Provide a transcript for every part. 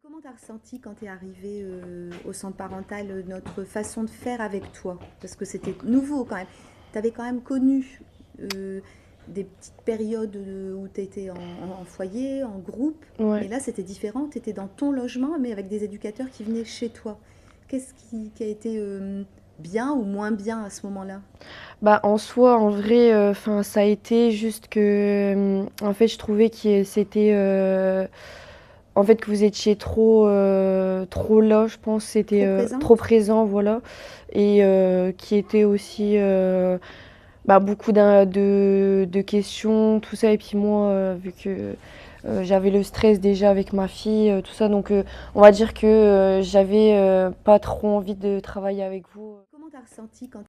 Comment tu as ressenti quand tu es arrivée au centre parental notre façon de faire avec toi? Parce que c'était nouveau quand même. Tu avais quand même connu des petites périodes où tu étais en foyer, en groupe, mais Ouais. là c'était différent. Tu étais dans ton logement, mais avec des éducateurs qui venaient chez toi. Qu'est-ce qui a été bien ou moins bien à ce moment-là? Bah, en soi, en vrai, enfin, ça a été juste que, en fait, je trouvais que c'était, en fait, que vous étiez trop là, je pense, c'était Trop trop présente? présent, voilà, et qui était aussi, bah, beaucoup de questions, tout ça, et puis moi, vu que j'avais le stress déjà avec ma fille, tout ça, donc on va dire que j'avais pas trop envie de travailler avec vous. Comment tu as ressenti quand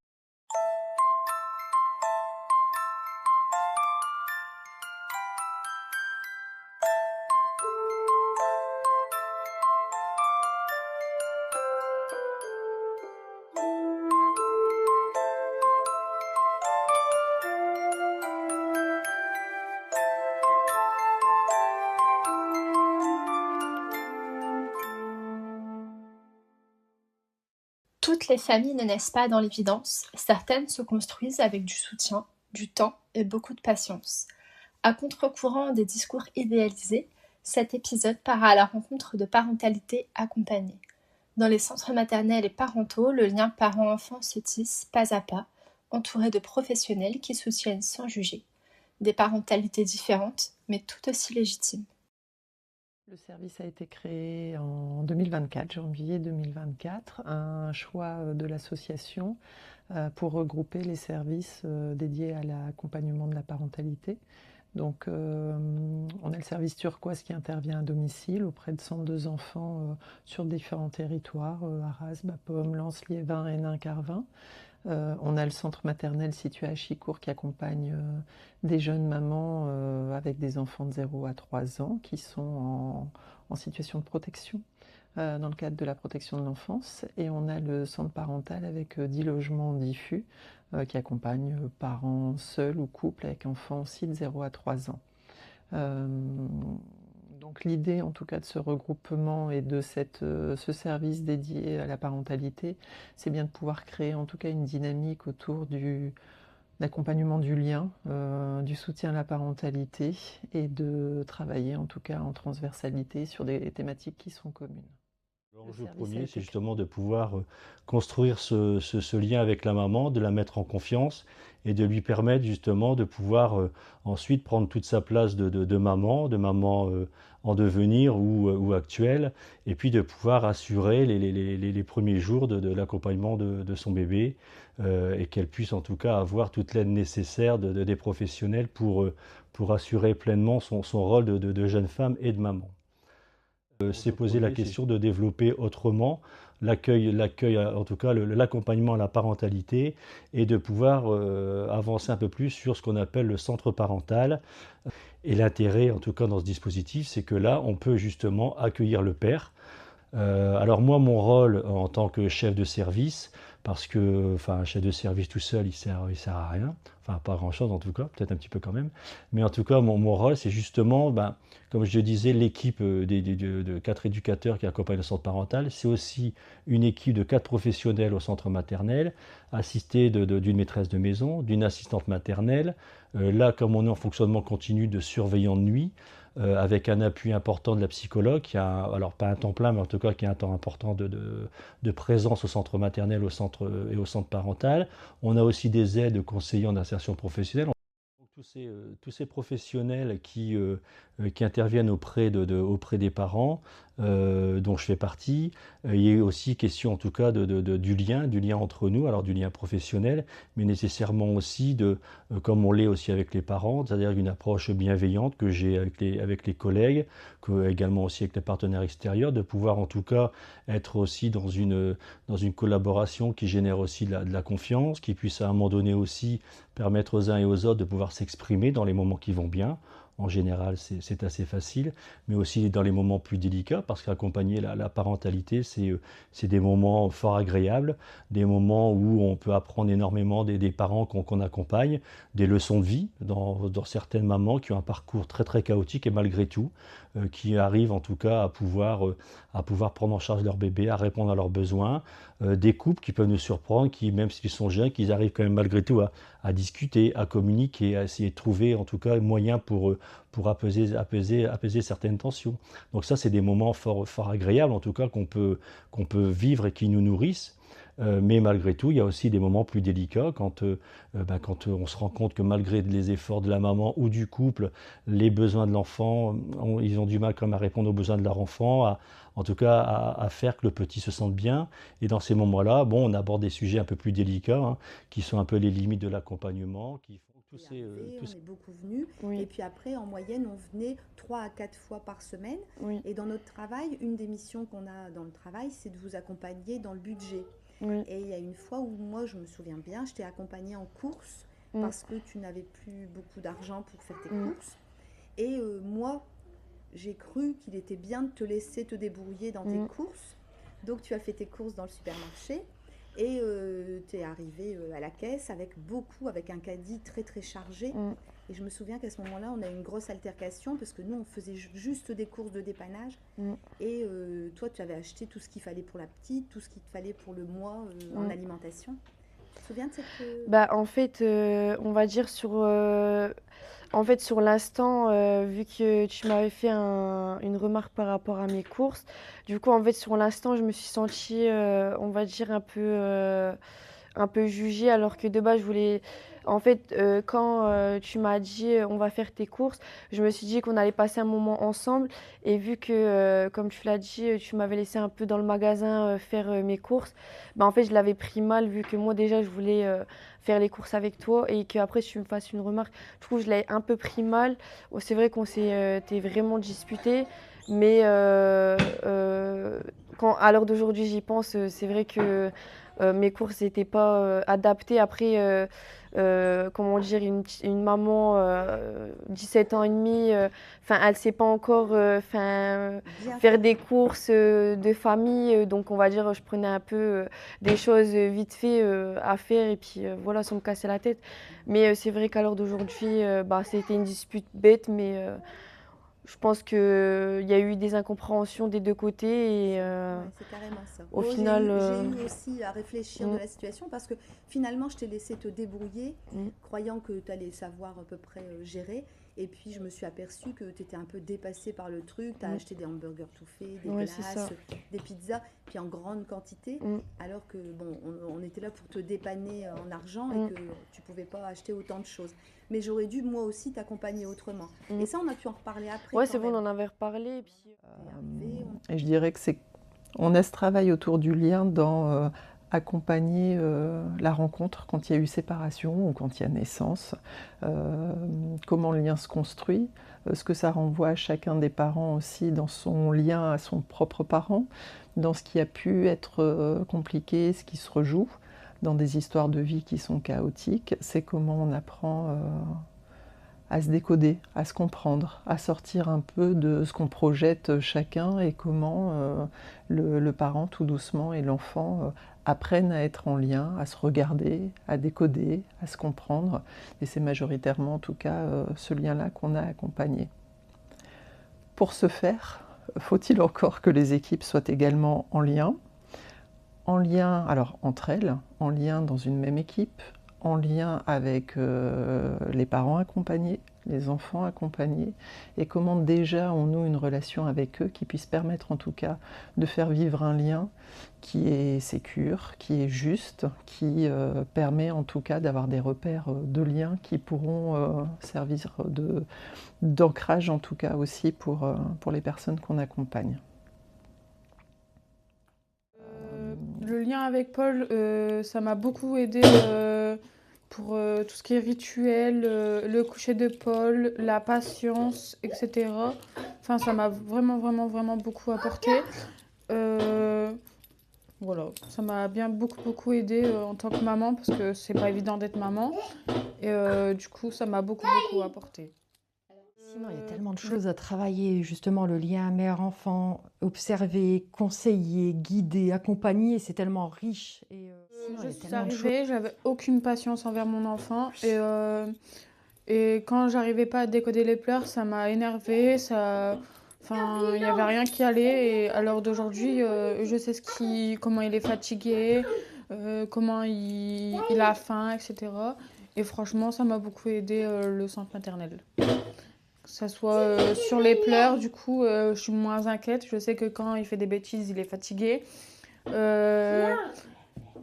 Toutes les familles ne naissent pas dans l'évidence, certaines se construisent avec du soutien, du temps et beaucoup de patience. À contre-courant des discours idéalisés, cet épisode part à la rencontre de parentalité accompagnée. Dans les centres maternels et parentaux, le lien parent-enfant se tisse pas à pas, entouré de professionnels qui soutiennent sans juger. Des parentalités différentes, mais tout aussi légitimes. Le service a été créé en 2024, janvier 2024, un choix de l'association pour regrouper les services dédiés à l'accompagnement de la parentalité. Donc, on a le service turquoise qui intervient à domicile auprès de 102 enfants sur différents territoires, Arras, Bapaume, Lens, Liévin, Hénin, Carvin. On a le centre maternel situé à Chicourt qui accompagne des jeunes mamans avec des enfants de 0 à 3 ans qui sont en situation de protection dans le cadre de la protection de l'enfance. Et on a le centre parental avec 10 logements diffus qui accompagnent parents seuls ou couples avec enfants aussi de 0 à 3 ans. Euh, donc l'idée en tout cas de ce regroupement et de ce service dédié à la parentalité, c'est bien de pouvoir créer en tout cas une dynamique autour du d'accompagnement du lien, du soutien à la parentalité et de travailler en tout cas en transversalité sur des thématiques qui sont communes. Le L'enjeu service a premier, c'est été justement de pouvoir construire ce lien avec la maman, de la mettre en confiance et de lui permettre justement de pouvoir ensuite prendre toute sa place de maman en devenir ou actuelle, et puis de pouvoir assurer les premiers jours de l'accompagnement de son bébé et qu'elle puisse en tout cas avoir toute l'aide nécessaire des professionnels pour assurer pleinement son rôle de jeune femme et de maman. S'est posé la question de développer autrement en tout cas l'accompagnement à la parentalité et de pouvoir avancer un peu plus sur ce qu'on appelle le centre parental. Et l'intérêt, en tout cas dans ce dispositif, c'est que là, on peut justement accueillir le père. Alors moi, mon rôle en tant que chef de service, parce que un chef de service tout seul, il sert à rien, enfin pas grand-chose en tout cas, peut-être un petit peu quand même, mais en tout cas, mon rôle, c'est justement, comme je disais, l'équipe de 4 éducateurs qui accompagnent le centre parental, c'est aussi une équipe de 4 professionnels au centre maternel, assistés d'une maîtresse de maison, d'une assistante maternelle, là, comme on est en fonctionnement continu de surveillant de nuit, avec un appui important de la psychologue, alors pas un temps plein, mais en tout cas qui a un temps important de présence au centre maternel et au centre parental. On a aussi des aides conseillers en insertion professionnelle. Tous ces professionnels qui interviennent auprès des parents, dont je fais partie, il y a aussi question en tout cas du lien entre nous, alors du lien professionnel, mais nécessairement aussi comme on l'est aussi avec les parents, c'est-à-dire une approche bienveillante que j'ai avec les collègues, également aussi avec les partenaires extérieurs, de pouvoir en tout cas être aussi dans une collaboration qui génère aussi de la confiance, qui puisse à un moment donné aussi permettre aux uns et aux autres de pouvoir s'exprimer dans les moments qui vont bien. en général, c'est assez facile, mais aussi dans les moments plus délicats, parce qu'accompagner la parentalité, c'est des moments fort agréables, des moments où on peut apprendre énormément des parents qu'on accompagne, des leçons de vie dans certaines mamans qui ont un parcours très très chaotique et malgré tout, qui arrivent en tout cas à pouvoir prendre en charge leur bébé, à répondre à leurs besoins, des couples qui peuvent nous surprendre, qui même s'ils sont jeunes, qu'ils arrivent quand même malgré tout à discuter, à communiquer, à essayer de trouver en tout cas un moyen pour apaiser certaines tensions. Donc ça, c'est des moments fort agréables en tout cas qu'on peut vivre et qui nous nourrissent. Mais malgré tout, il y a aussi des moments plus délicats quand on se rend compte que malgré les efforts de la maman ou du couple, les besoins de l'enfant, ils ont du mal quand même à répondre aux besoins de leur enfant, en tout cas à faire que le petit se sente bien. Et dans ces moments-là, bon, on aborde des sujets un peu plus délicats, hein, qui sont un peu les limites de l'accompagnement, qui font tous On est beaucoup venus. Oui. Et puis après, en moyenne, on venait 3 à 4 fois par semaine. Oui. Et dans notre travail, une des missions qu'on a dans le travail, c'est de vous accompagner dans le budget. Oui. Et il y a une fois où moi, je me souviens bien, je t'ai accompagnée en course parce que tu n'avais plus beaucoup d'argent pour faire tes courses. Et moi, j'ai cru qu'il était bien de te laisser te débrouiller dans tes courses. Donc, tu as fait tes courses dans le supermarché et tu es arrivé à la caisse avec un caddie très très chargé. Et je me souviens qu'à ce moment-là, on a eu une grosse altercation parce que nous, on faisait juste des courses de dépannage. Et toi, tu avais acheté tout ce qu'il fallait pour la petite, tout ce qu'il fallait pour le mois en alimentation. Tu te souviens de cette... Bah, en fait, on va dire sur l'instant, vu que tu m'avais fait une remarque par rapport à mes courses, du coup, en fait, sur l'instant, je me suis sentie, on va dire, un peu jugée, alors que de base, je voulais... En fait, quand tu m'as dit on va faire tes courses, je me suis dit qu'on allait passer un moment ensemble. Et vu que, comme tu l'as dit, tu m'avais laissé un peu dans le magasin faire mes courses, bah, en fait, je l'avais pris mal, vu que moi, déjà, je voulais faire les courses avec toi et qu'après, tu me fasses une remarque. Je trouve que je l'ai un peu pris mal. Oh, c'est vrai qu'on s'était vraiment disputé, mais à l'heure d'aujourd'hui, j'y pense, c'est vrai que mes courses n'étaient pas adaptées. Après, comment dire, une maman 17 ans et demi, elle ne sait pas encore faire des courses de famille. Donc, on va dire, je prenais un peu des choses vite fait à faire et puis voilà, sans me casser la tête. Mais c'est vrai qu'à l'heure d'aujourd'hui, c'était une dispute bête, mais je pense qu'il y a eu des incompréhensions des deux côtés et c'est carrément ça. au final... J'ai eu aussi à réfléchir de la situation parce que finalement, je t'ai laissé te débrouiller, croyant que tu allais savoir à peu près gérer. Et puis, je me suis aperçue que tu étais un peu dépassée par le truc. Tu as acheté des hamburgers tout faits, des glaces, des pizzas, puis en grande quantité. Alors que, bon, on était là pour te dépanner en argent et que tu ne pouvais pas acheter autant de choses. Mais j'aurais dû, moi aussi, t'accompagner autrement. Et ça, on a pu en reparler après. Ouais, c'est bon, on en avait reparlé. Et, puis... et je dirais que on a ce travail autour du lien dans accompagner la rencontre quand il y a eu séparation ou quand il y a naissance, comment le lien se construit, ce que ça renvoie à chacun des parents aussi dans son lien à son propre parent, dans ce qui a pu être compliqué, ce qui se rejoue, dans des histoires de vie qui sont chaotiques, c'est comment on apprend à se décoder, à se comprendre, à sortir un peu de ce qu'on projette chacun et comment le parent tout doucement et l'enfant apprennent à être en lien, à se regarder, à décoder, à se comprendre. Et c'est majoritairement en tout cas ce lien-là qu'on a accompagné. Pour ce faire, faut-il encore que les équipes soient également en lien, alors entre elles, en lien dans une même équipe, en lien avec les parents accompagnés, les enfants accompagnés, et comment déjà on noue une relation avec eux qui puisse permettre en tout cas de faire vivre un lien qui est sécure, qui est juste, qui permet en tout cas d'avoir des repères de liens qui pourront servir d'ancrage en tout cas aussi pour les personnes qu'on accompagne. Le lien avec Paul, ça m'a beaucoup aidé pour tout ce qui est rituel, le coucher de Paul, la patience, etc. Enfin, ça m'a vraiment beaucoup apporté. Voilà, ça m'a bien beaucoup aidé en tant que maman parce que c'est pas évident d'être maman. Et du coup, ça m'a beaucoup apporté. Sinon, il y a tellement de choses à travailler, justement, le lien mère-enfant, observer, conseiller, guider, accompagner, c'est tellement riche. Et sinon, il y Je a suis tellement de choses. arrivée, j'avais aucune patience envers mon enfant et quand j'arrivais pas à décoder les pleurs, ça m'a énervée, enfin, il n'y avait rien qui allait et à l'heure d'aujourd'hui, je sais comment il est fatigué, comment il a faim, etc. Et franchement, ça m'a beaucoup aidé le centre maternel. Que ça soit sur les pleurs, du coup, je suis moins inquiète. Je sais que quand il fait des bêtises, il est fatigué. Euh,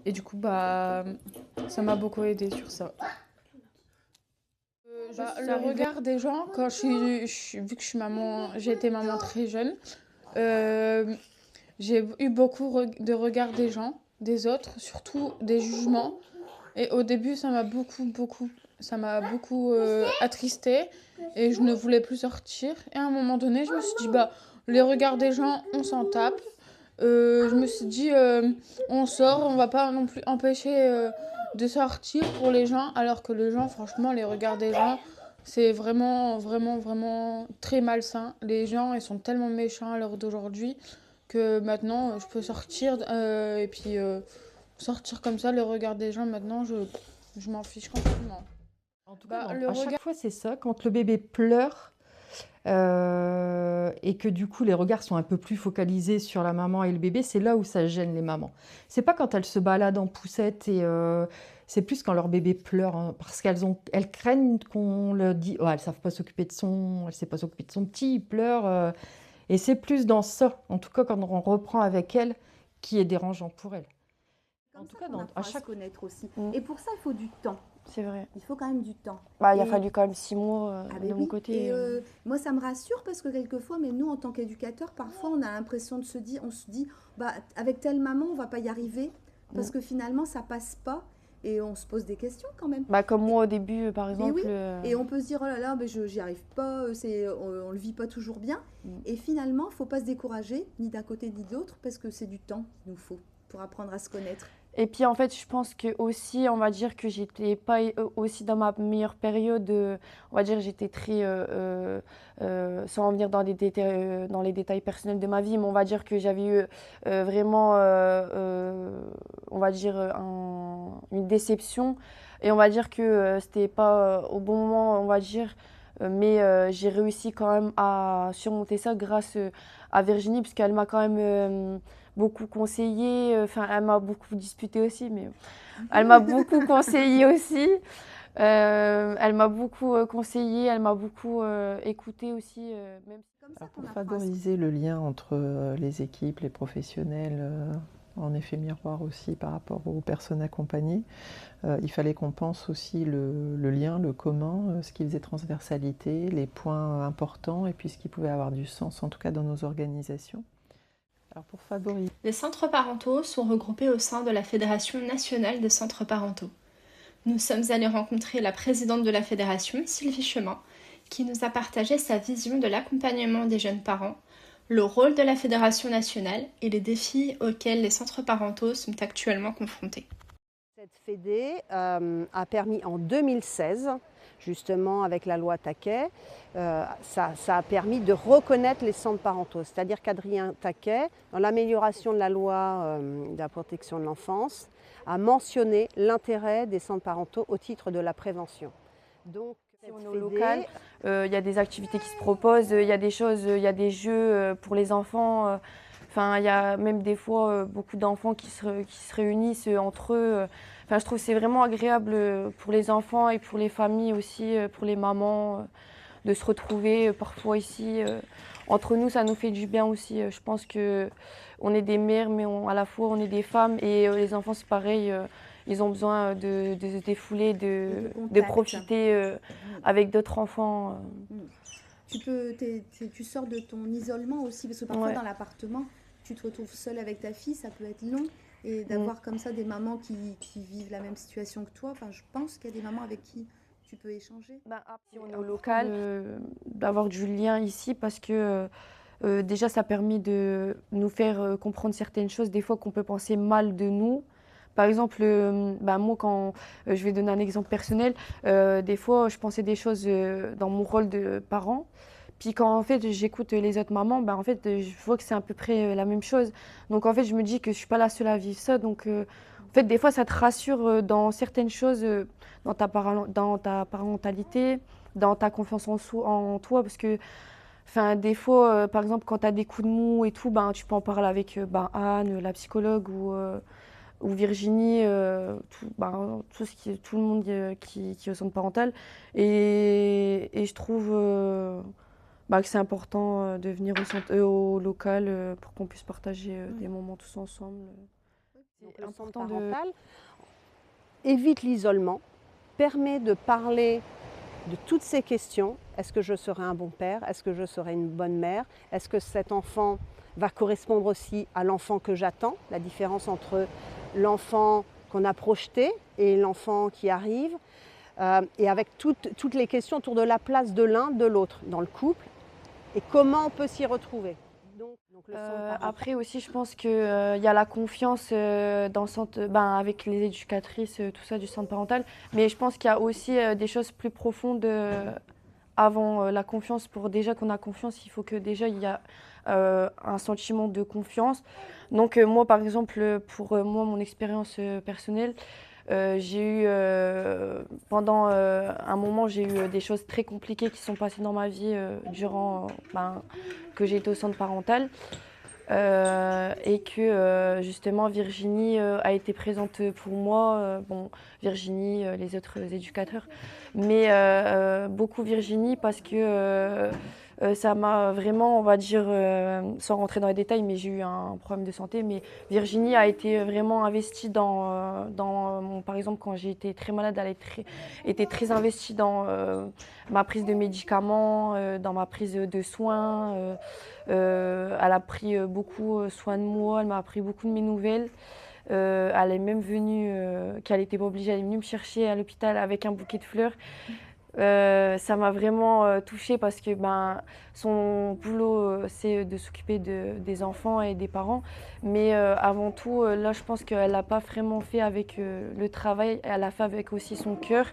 et du coup, ça m'a beaucoup aidé sur ça. Le regard des gens, quand vu que je suis maman, j'ai été maman très jeune, euh, j'ai eu beaucoup de regards des gens, des autres, surtout des jugements. Et au début, ça m'a beaucoup attristée et je ne voulais plus sortir. Et à un moment donné, je me suis dit, les regards des gens, on s'en tape. Je me suis dit, on sort, on va pas non plus empêcher de sortir pour les gens, alors que les gens, franchement, les regards des gens, c'est vraiment, vraiment, vraiment très malsain. Les gens, ils sont tellement méchants à l'heure d'aujourd'hui que maintenant, je peux sortir et puis sortir comme ça, le regard des gens, maintenant, je m'en fiche complètement. En tout cas, à chaque fois, c'est ça. Quand le bébé pleure et que du coup, les regards sont un peu plus focalisés sur la maman et le bébé, c'est là où ça gêne les mamans. C'est pas quand elles se baladent en poussette et c'est plus quand leur bébé pleure, hein, parce elles craignent qu'on leur dise, oh, elles savent pas s'occuper de elles savent pas s'occuper de son petit, il pleure. Et c'est plus dans ça, en tout cas quand on reprend avec elles, qui est dérangeant pour elles. En tout cas, à chaque connaître aussi. Mm. Et pour ça, il faut du temps. C'est vrai. Il faut quand même du temps. Il a fallu quand même 6 mois de mon côté. Et moi, ça me rassure parce que quelquefois, mais nous, en tant qu'éducateurs, parfois, on a l'impression on se dit, avec telle maman, on va pas y arriver parce que finalement, ça passe pas. Et on se pose des questions quand même. Comme moi au début, par exemple. Et on peut se dire, oh là là, j'y arrive pas, on le vit pas toujours bien. Et finalement, il faut pas se décourager, ni d'un côté ni de l'autre, parce que c'est du temps qu'il nous faut pour apprendre à se connaître. Et puis en fait, je pense que aussi, on va dire que j'étais pas aussi dans ma meilleure période. On va dire j'étais très, sans en venir dans les détails personnels de ma vie, mais on va dire que j'avais eu vraiment, on va dire une déception. Et on va dire que c'était pas au bon moment, on va dire. Mais j'ai réussi quand même à surmonter ça grâce à Virginie, puisqu'elle m'a quand même beaucoup conseillé, elle m'a beaucoup disputé aussi, mais elle m'a beaucoup conseillé aussi. Elle m'a beaucoup conseillé, elle m'a beaucoup écouté aussi. Même pour favoriser le lien entre les équipes, les professionnels, en effet miroir aussi par rapport aux personnes accompagnées, il fallait qu'on pense aussi le lien, le commun, ce qui faisait transversalité, les points importants et puis ce qui pouvait avoir du sens, en tout cas dans nos organisations. Alors pour favoriser. Les centres parentaux sont regroupés au sein de la Fédération nationale des centres parentaux. Nous sommes allés rencontrer la présidente de la fédération, Sylvie Chemin, qui nous a partagé sa vision de l'accompagnement des jeunes parents, le rôle de la fédération nationale et les défis auxquels les centres parentaux sont actuellement confrontés. Cette fédé a permis en 2016, justement avec la loi Taquet, ça a permis de reconnaître les centres parentaux. C'est-à-dire qu'Adrien Taquet, dans l'amélioration de la loi de la protection de l'enfance, a mentionné l'intérêt des centres parentaux au titre de la prévention. Donc, au local, il y a des activités qui se proposent, il y a des choses, il y a des jeux pour les enfants. Il y a même des fois beaucoup d'enfants qui se réunissent entre eux. Je trouve que c'est vraiment agréable pour les enfants et pour les familles aussi, pour les mamans, de se retrouver parfois ici. Entre nous, ça nous fait du bien aussi. Je pense qu'on est des mères, mais à la fois on est des femmes. Et les enfants, c'est pareil. Ils ont besoin de se défouler, de profiter avec d'autres enfants. Tu sors de ton isolement aussi, parce que parfois dans l'appartement, tu te retrouves seule avec ta fille, ça peut être long. Et d'avoir comme ça des mamans qui vivent la même situation que toi, je pense qu'il y a des mamans avec qui tu peux échanger. Si on est au local, d'avoir du lien ici, parce que déjà ça a permis de nous faire comprendre certaines choses, des fois qu'on peut penser mal de nous, Par exemple, moi, quand je vais donner un exemple personnel, des fois, je pensais des choses dans mon rôle de parent. Puis quand en fait j'écoute les autres mamans, en fait je vois que c'est à peu près la même chose. Donc en fait je me dis que je suis pas la seule à vivre ça. Donc en fait des fois ça te rassure dans certaines choses, dans ta parentalité, dans ta confiance en toi, parce que enfin des fois par exemple quand tu as des coups de mou et tout, tu peux en parler avec Anne, la psychologue ou Virginie, tout le monde qui est au centre parental. Et je trouve que c'est important de venir au local pour qu'on puisse partager des moments tous ensemble. Donc, C'est le centre important parental évite l'isolement, permet de parler de toutes ces questions. Est-ce que je serai un bon père? Est-ce que je serai une bonne mère? Est-ce que cet enfant va correspondre aussi à l'enfant que j'attends? La différence entre l'enfant qu'on a projeté et l'enfant qui arrive. Et avec toutes les questions autour de la place de l'un, de l'autre dans le couple et comment on peut s'y retrouver. Donc le centre parental. Après aussi, je pense qu'il y a la confiance dans le centre, avec les éducatrices, tout ça du centre parental. Mais je pense qu'il y a aussi des choses plus profondes avant la confiance. Pour déjà qu'on a confiance, il faut que déjà il y a un sentiment de confiance. Donc moi, par exemple, pour moi, mon expérience personnelle, j'ai eu, pendant un moment, j'ai eu des choses très compliquées qui sont passées dans ma vie durant que j'ai été au centre parental. Et que justement Virginie a été présente pour moi, Virginie, les autres éducateurs, mais beaucoup Virginie parce que ça m'a vraiment, on va dire, sans rentrer dans les détails, mais j'ai eu un problème de santé, mais Virginie a été vraiment investie par exemple, quand j'ai été très malade, elle était très investie dans ma prise de médicaments, dans ma prise de soins. Elle a pris beaucoup soin de moi, elle m'a appris beaucoup de mes nouvelles. Elle est même venue, qu'elle n'était pas obligée, elle est venue me chercher à l'hôpital avec un bouquet de fleurs. Ça m'a vraiment touchée parce que son boulot, c'est de s'occuper des enfants et des parents. Mais avant tout, là, je pense qu'elle l'a pas vraiment fait avec le travail, elle l'a fait avec aussi son cœur.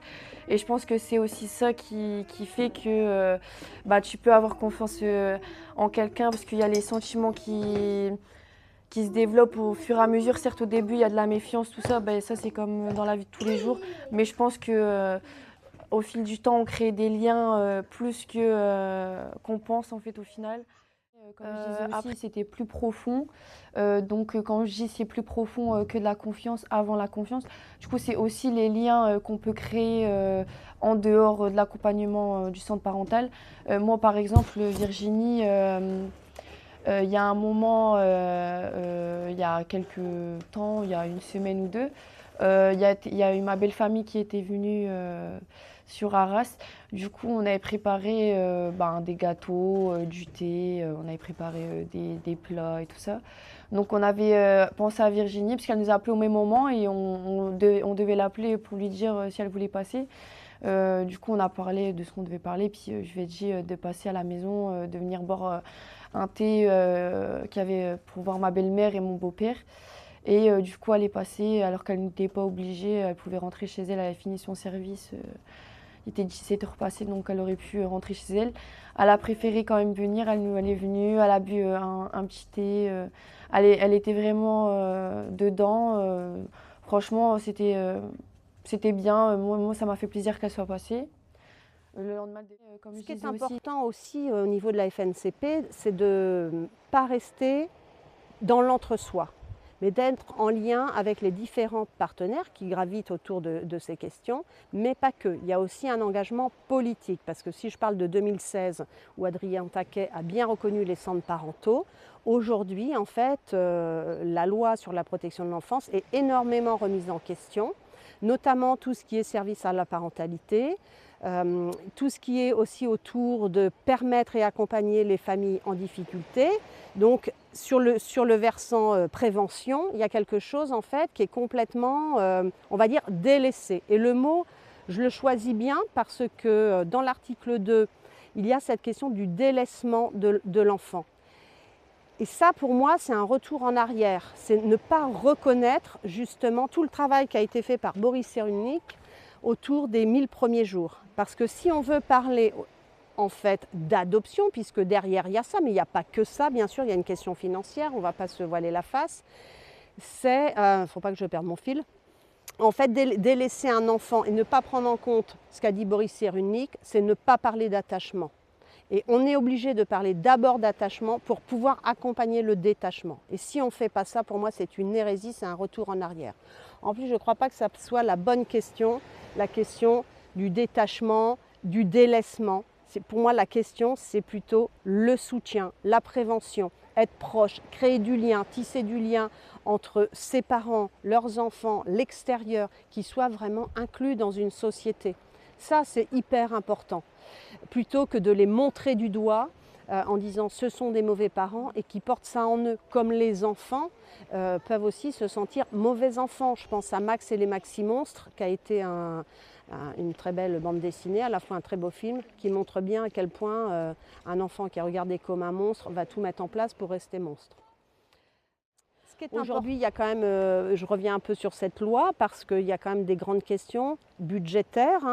Et je pense que c'est aussi ça qui fait que tu peux avoir confiance en quelqu'un parce qu'il y a les sentiments qui se développent au fur et à mesure. Certes, au début, il y a de la méfiance, tout ça, ça c'est comme dans la vie de tous les jours. Mais je pense que au fil du temps, on crée des liens plus qu'on pense en fait au final. Comme je disais aussi, après, c'était plus profond. Donc quand je dis c'est plus profond que de la confiance, avant la confiance, du coup c'est aussi les liens qu'on peut créer en dehors de l'accompagnement du centre parental. Moi par exemple, Virginie, il y a un moment, il y a quelques temps, il y a une semaine ou deux, il y a eu ma belle famille qui était venue sur Arras. Du coup, on avait préparé des gâteaux, du thé, on avait préparé des plats et tout ça. Donc, on avait pensé à Virginie, parce qu'elle nous a appelé au même moment et on devait l'appeler pour lui dire si elle voulait passer. Du coup, on a parlé de ce qu'on devait parler, puis je lui ai dit de passer à la maison, de venir boire un thé pour voir ma belle-mère et mon beau-père. Et du coup, elle est passée, alors qu'elle n'était pas obligée, elle pouvait rentrer chez elle, elle avait fini son service. Il était 17h passé, donc elle aurait pu rentrer chez elle. Elle a préféré quand même venir, elle est venue, elle a bu un petit thé. Elle était vraiment dedans. Franchement, c'était bien. Moi, ça m'a fait plaisir qu'elle soit passée. Le lendemain, comme Ce je qui est disais important aussi au niveau de la FNCP, c'est de ne pas rester dans l'entre-soi, mais d'être en lien avec les différents partenaires qui gravitent autour de ces questions, mais pas que. Il y a aussi un engagement politique, parce que si je parle de 2016, où Adrien Taquet a bien reconnu les centres parentaux, aujourd'hui, en fait, la loi sur la protection de l'enfance est énormément remise en question, notamment tout ce qui est service à la parentalité, tout ce qui est aussi autour de permettre et accompagner les familles en difficulté. Donc sur le versant prévention, il y a quelque chose en fait qui est complètement, on va dire, délaissé. Et le mot, je le choisis bien parce que dans l'article 2, il y a cette question du délaissement de l'enfant. Et ça, pour moi, c'est un retour en arrière. C'est ne pas reconnaître justement tout le travail qui a été fait par Boris Cyrulnik autour des 1000 premiers jours. Parce que si on veut parler en fait d'adoption, puisque derrière il y a ça, mais il n'y a pas que ça, bien sûr, il y a une question financière, on ne va pas se voiler la face, c'est, faut pas que je perde mon fil, en fait délaisser un enfant et ne pas prendre en compte ce qu'a dit Boris Cyrulnik, c'est ne pas parler d'attachement. Et on est obligé de parler d'abord d'attachement pour pouvoir accompagner le détachement. Et si on ne fait pas ça, pour moi, c'est une hérésie, c'est un retour en arrière. En plus, je ne crois pas que ça soit la bonne question, la question du détachement, du délaissement. Pour moi, la question, c'est plutôt le soutien, la prévention, être proche, créer du lien, tisser du lien entre ses parents, leurs enfants, l'extérieur, qui soient vraiment inclus dans une société. Ça, c'est hyper important. Plutôt que de les montrer du doigt en disant ce sont des mauvais parents et qui portent ça en eux, comme les enfants peuvent aussi se sentir mauvais enfants. Je pense à Max et les Maxi-Monstres, qui a été une très belle bande dessinée, à la fois un très beau film, qui montre bien à quel point un enfant qui est regardé comme un monstre va tout mettre en place pour rester monstre. Aujourd'hui, il y a quand même, je reviens un peu sur cette loi, parce qu'il y a quand même des grandes questions budgétaires,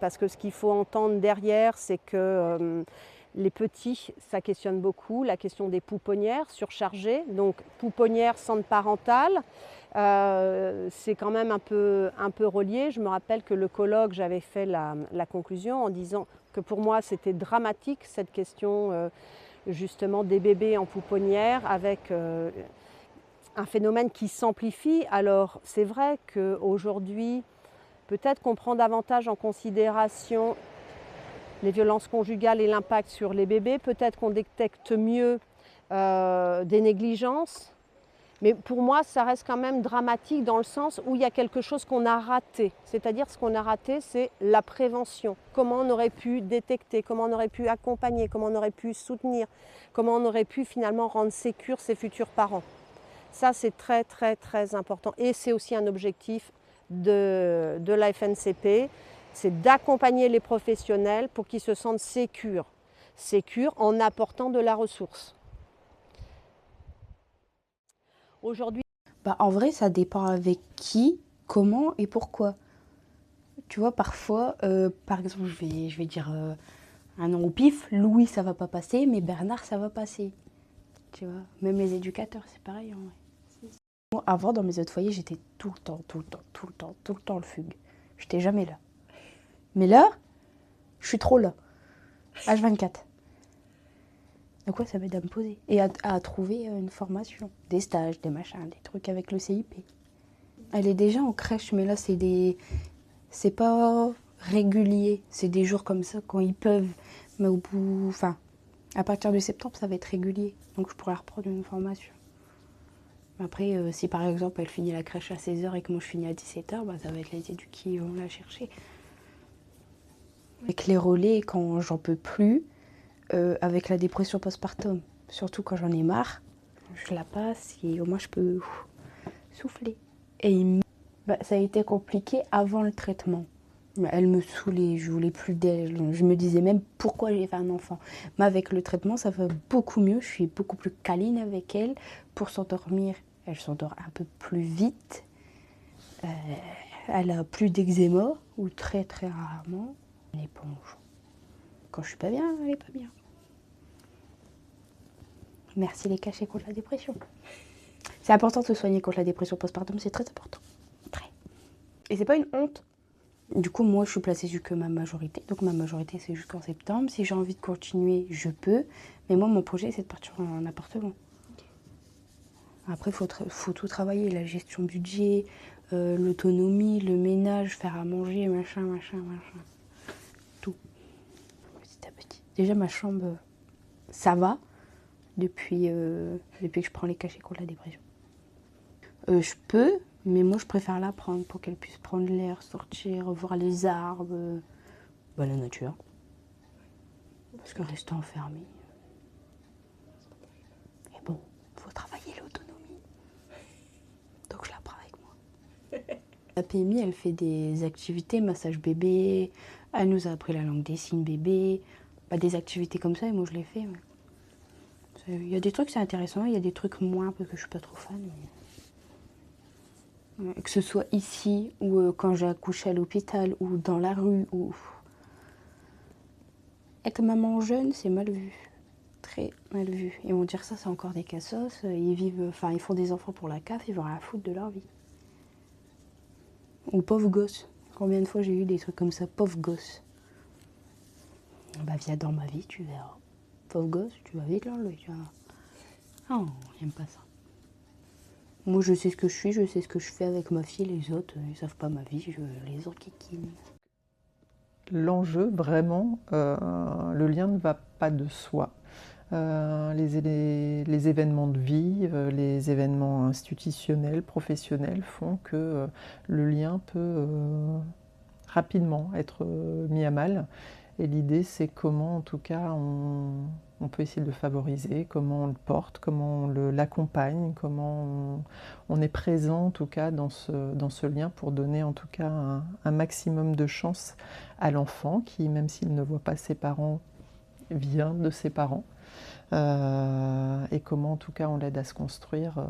parce que ce qu'il faut entendre derrière, c'est que les petits, ça questionne beaucoup, la question des pouponnières surchargées, donc pouponnières, centre parental, c'est quand même un peu relié. Je me rappelle que le colloque, j'avais fait la conclusion en disant que pour moi, c'était dramatique, cette question justement des bébés en pouponnière, avec un phénomène qui s'amplifie. Alors c'est vrai qu'aujourd'hui, peut-être qu'on prend davantage en considération les violences conjugales et l'impact sur les bébés, peut-être qu'on détecte mieux des négligences, mais pour moi ça reste quand même dramatique dans le sens où il y a quelque chose qu'on a raté. C'est-à-dire ce qu'on a raté, c'est la prévention. Comment on aurait pu détecter, comment on aurait pu accompagner, comment on aurait pu soutenir, comment on aurait pu finalement rendre sécures ses futurs parents. Ça, c'est très, très, très important. Et c'est aussi un objectif de la FNCP, c'est d'accompagner les professionnels pour qu'ils se sentent sécures en apportant de la ressource. Aujourd'hui, En vrai, ça dépend avec qui, comment et pourquoi. Tu vois, parfois, par exemple, je vais dire un nom au pif, Louis, ça va pas passer, mais Bernard, ça va passer. Tu vois, même les éducateurs, c'est pareil en vrai. Moi, avant, dans mes autres foyers, j'étais tout le temps le fugue. J'étais jamais là. Mais là, je suis trop là. H24. Donc ouais, ça m'aide à me poser. Et à trouver une formation. Des stages, des machins, des trucs avec le CIP. Elle est déjà en crèche, mais là, c'est pas régulier. C'est des jours comme ça, quand ils peuvent. Mais au bout... Enfin, à partir de septembre, ça va être régulier. Donc je pourrais reprendre une formation. Après, si par exemple elle finit la crèche à 16h et que moi je finis à 17h, ça va être les éducs qui vont la chercher. Avec les relais, quand j'en peux plus, avec la dépression postpartum, surtout quand j'en ai marre, je la passe et au moins je peux souffler. Et ça a été compliqué avant le traitement. Elle me saoulait, je voulais plus d'elle. Je me disais même pourquoi j'ai fait un enfant. Mais avec le traitement, ça va beaucoup mieux. Je suis beaucoup plus câline avec elle. Pour s'endormir, elle s'endort un peu plus vite. Elle a plus d'eczéma, ou très très rarement. Une éponge. Quand je suis pas bien, elle est pas bien. Merci les cachets contre la dépression. C'est important de se soigner contre la dépression postpartum, c'est très important. Très. Et c'est pas une honte. Du coup, moi, je suis placée jusqu'à ma majorité. Donc, ma majorité, c'est jusqu'en septembre. Si j'ai envie de continuer, je peux. Mais moi, mon projet, c'est de partir en appartement. Après, il faut tout travailler. La gestion budget, l'autonomie, le ménage, faire à manger, machin. Tout. Petit à petit. Déjà, ma chambre, ça va. Depuis que je prends les cachets contre la dépression. Je peux, mais moi je préfère la prendre pour qu'elle puisse prendre l'air, sortir, voir les arbres, la nature. Parce que rester enfermé. Et bon, il faut travailler l'autonomie. Donc je la prends avec moi. La PMI, elle fait des activités, massage bébé, elle nous a appris la langue des signes bébé, des activités comme ça et moi je les fais. Ouais. Il y a des trucs, c'est intéressant, il y a des trucs moins, parce que je suis pas trop fan. Mais... Que ce soit ici, ou quand j'ai accouché à l'hôpital, ou dans la rue, ou... Être maman jeune, c'est mal vu. Très mal vu. Ils vont dire ça, c'est encore des cassos. Ils vivent, enfin, ils font des enfants pour la CAF, ils vont rien foutre de leur vie. Ou pauvre gosse. Combien de fois j'ai eu des trucs comme ça, pauvre gosse. Bah viens dans ma vie, tu verras. Pauvre gosse, tu vas vite l'enlever. Oh, j'aime pas ça. Moi, je sais ce que je suis, je sais ce que je fais avec ma fille. Les autres, ils savent pas ma vie, je les enquiquine. L'enjeu, vraiment, le lien ne va pas de soi. Les événements de vie, les événements institutionnels, professionnels font que le lien peut rapidement être mis à mal. Et l'idée, c'est comment, en tout cas, on peut essayer de le favoriser, comment on le porte, comment on l'accompagne, comment on est présent, en tout cas, dans ce lien pour donner, en tout cas, un maximum de chance à l'enfant qui, même s'il ne voit pas ses parents, vient de ses parents. Et comment, en tout cas, on l'aide à se construire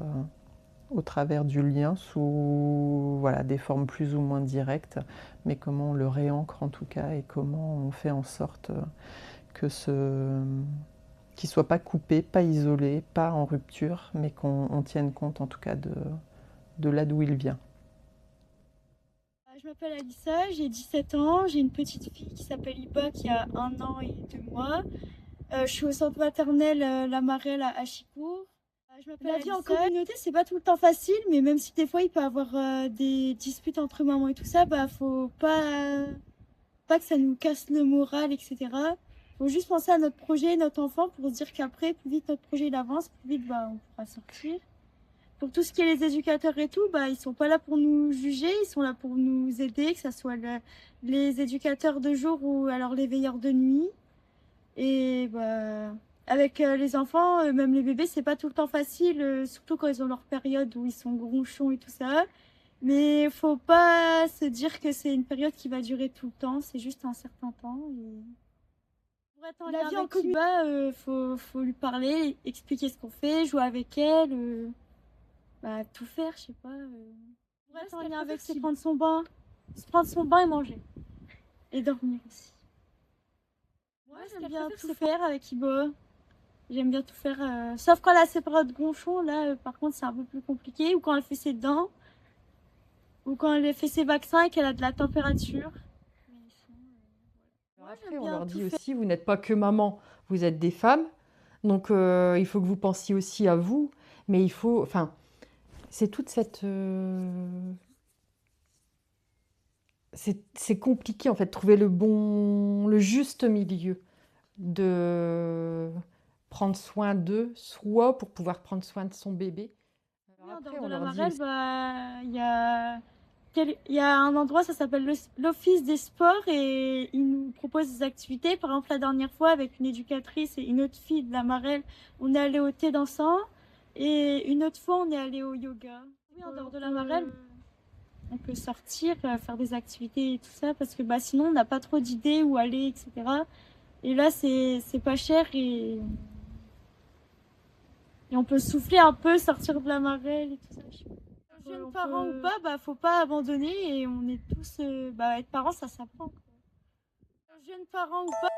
au travers du lien sous voilà, des formes plus ou moins directes, mais comment on le réancre en tout cas et comment on fait en sorte que qu'il ne soit pas coupé, pas isolé, pas en rupture, mais qu'on tienne compte en tout cas de là d'où il vient. Je m'appelle Alissa, j'ai 17 ans, j'ai une petite fille qui s'appelle Iba qui a 1 an et 2 mois. Je suis au centre maternel La Marelle à Achicourt. La vie en communauté, c'est pas tout le temps facile, mais même si des fois il peut y avoir des disputes entre mamans et tout ça, bah faut pas que ça nous casse le moral, etc. Faut juste penser à notre projet, notre enfant, pour se dire qu'après, plus vite notre projet il avance, plus vite bah, on pourra sortir. Pour tout ce qui est les éducateurs et tout, bah ils sont pas là pour nous juger, ils sont là pour nous aider, que ce soit les éducateurs de jour ou alors les veilleurs de nuit. Et bah, avec les enfants, même les bébés, c'est pas tout le temps facile, surtout quand ils ont leur période où ils sont gronchons et tout ça. Mais faut pas se dire que c'est une période qui va durer tout le temps, c'est juste un certain temps. Pour être en lien avec Kiba, faut lui parler, expliquer ce qu'on fait, jouer avec elle, bah, tout faire, je sais pas. Pour être en lien avec, c'est prendre son bain et manger. Et dormir aussi. Moi, j'aime bien tout faire avec Ibo. J'aime bien tout faire. Sauf quand elle a ses périodes gonchon, là, par contre, c'est un peu plus compliqué. Ou quand elle fait ses dents. Ou quand elle fait ses vaccins et qu'elle a de la température. Alors après, on leur dit aussi, vous n'êtes pas que maman, vous êtes des femmes. Donc, il faut que vous pensiez aussi à vous. Mais il faut. Enfin, c'est toute cette. C'est compliqué en fait de trouver le juste milieu de prendre soin d'eux, soit pour pouvoir prendre soin de son bébé. Alors après, on leur dit il y a un endroit, ça s'appelle l'Office des sports et ils nous proposent des activités. Par exemple, la dernière fois, avec une éducatrice et une autre fille de la Marelle, on est allé au thé dansant et une autre fois, on est allé au yoga. Oui, en dehors de la Marelle, on peut sortir, faire des activités et tout ça parce que bah, sinon, on n'a pas trop d'idées où aller, etc. Et là, c'est pas cher et on peut souffler un peu, sortir de la Marelle et tout ça. Jeunes parents ou pas, bah faut pas abandonner et on est tous, bah être parents ça s'apprend. Jeunes parents ou pas.